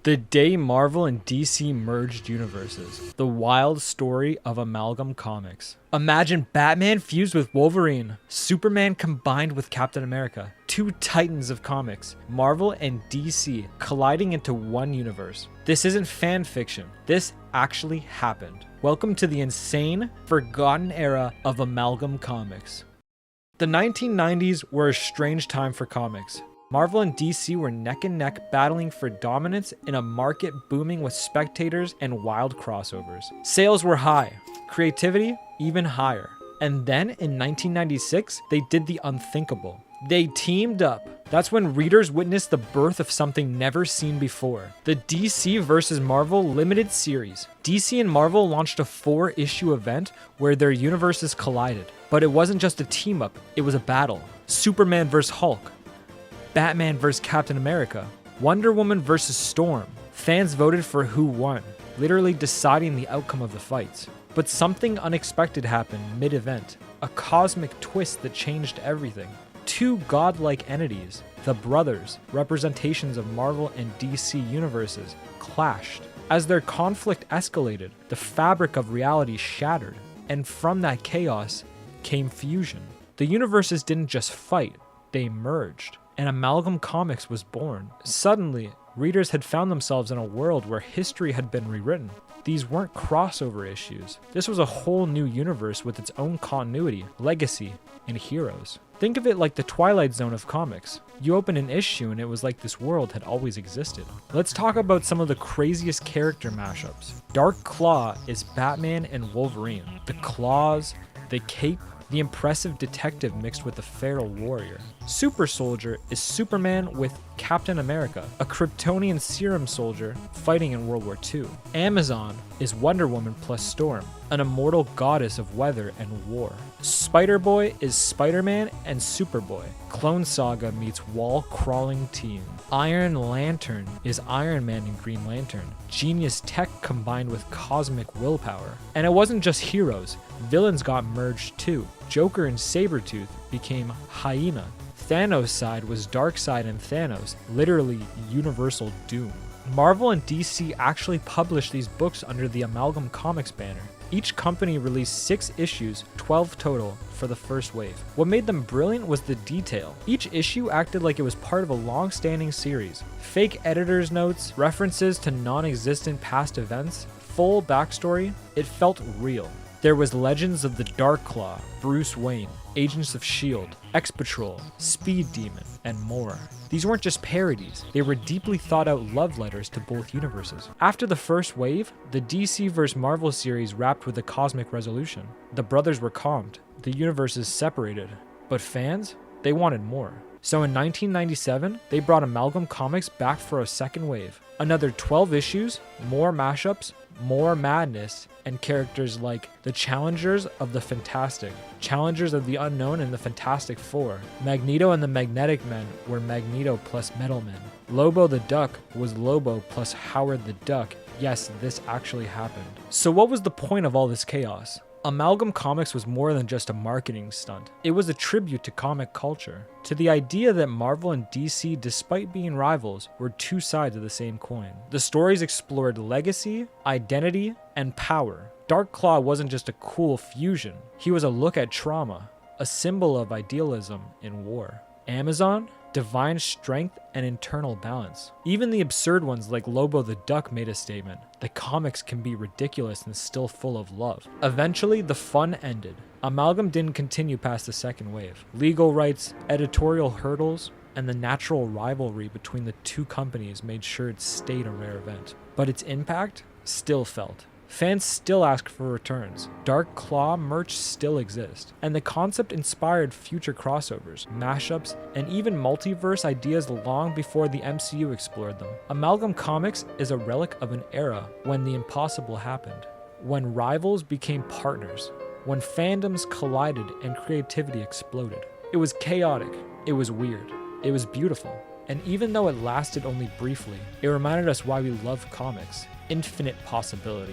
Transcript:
The day Marvel and DC merged universes. The wild story of Amalgam Comics. Imagine Batman fused with Wolverine, Superman combined with Captain America. Two titans of comics, Marvel and DC, colliding into one universe. This isn't fan fiction. This actually happened. Welcome to the insane, forgotten era of Amalgam Comics. The 1990s were a strange time for comics. Marvel and DC were neck and neck battling for dominance in a market booming with spectators and wild crossovers. Sales were high, creativity even higher. And then in 1996, they did the unthinkable. They teamed up. That's when readers witnessed the birth of something never seen before. The DC vs. Marvel limited series. DC and Marvel launched a 4-issue event where their universes collided. But it wasn't just a team up, it was a battle. Superman vs. Hulk. Batman vs. Captain America, Wonder Woman vs. Storm. Fans voted for who won, literally deciding the outcome of the fights. But something unexpected happened mid-event, a cosmic twist that changed everything. Two godlike entities, the brothers, representations of Marvel and DC universes, clashed. As their conflict escalated, the fabric of reality shattered, and from that chaos came fusion. The universes didn't just fight, they merged. And Amalgam Comics was born. Suddenly, readers had found themselves in a world where history had been rewritten. These weren't crossover issues. This was a whole new universe with its own continuity, legacy, and heroes. Think of it like the Twilight Zone of comics. You open an issue and it was like this world had always existed. Let's talk about some of the craziest character mashups. Dark Claw is Batman and Wolverine. The claws, the cape, the impressive detective mixed with the feral warrior. Super Soldier is Superman with Captain America, a Kryptonian serum soldier fighting in World War II. Amazon is Wonder Woman plus Storm, an immortal goddess of weather and war. Spider-Boy is Spider-Man and Superboy. Clone Saga meets wall-crawling team. Iron Lantern is Iron Man and Green Lantern. Genius tech combined with cosmic willpower. And it wasn't just heroes, villains got merged too. Joker and Sabretooth became Hyena. Thanos' side was Darkseid and Thanos, literally universal doom. Marvel and DC actually published these books under the Amalgam Comics banner. Each company released 6 issues, 12 total, for the first wave. What made them brilliant was the detail. Each issue acted like it was part of a long-standing series. Fake editor's notes, references to non-existent past events, full backstory, it felt real. There was Legends of the Dark Claw, Bruce Wayne, Agents of S.H.I.E.L.D., X-Patrol, Speed Demon, and more. These weren't just parodies, they were deeply thought out love letters to both universes. After the first wave, the DC vs. Marvel series wrapped with a cosmic resolution. The brothers were calmed, the universes separated, but fans, they wanted more. So in 1997, they brought Amalgam Comics back for a second wave. Another 12 issues, more mashups, more madness, and characters like the Challengers of the Fantastic, Challengers of the Unknown and the Fantastic Four. Magneto and the Magnetic Men were Magneto plus Metal Men. Lobo the Duck was Lobo plus Howard the Duck. Yes, this actually happened. So what was the point of all this chaos? Amalgam Comics was more than just a marketing stunt. It was a tribute to comic culture, to the idea that Marvel and DC, despite being rivals, were two sides of the same coin. The stories explored legacy, identity, and power. Dark Claw wasn't just a cool fusion, he was a look at trauma, a symbol of idealism in war. Amazon? Divine strength and internal balance. Even the absurd ones like Lobo the Duck made a statement. The comics can be ridiculous and still full of love. Eventually, the fun ended. Amalgam didn't continue past the second wave. Legal rights, editorial hurdles, and the natural rivalry between the two companies made sure it stayed a rare event. But its impact still felt. Fans still ask for returns. Dark Claw merch still exists, and the concept inspired future crossovers, mashups, and even multiverse ideas long before the MCU explored them. Amalgam Comics is a relic of an era when the impossible happened, when rivals became partners, when fandoms collided and creativity exploded. It was chaotic, it was weird, it was beautiful, and even though it lasted only briefly, it reminded us why we love comics. Infinite possibility.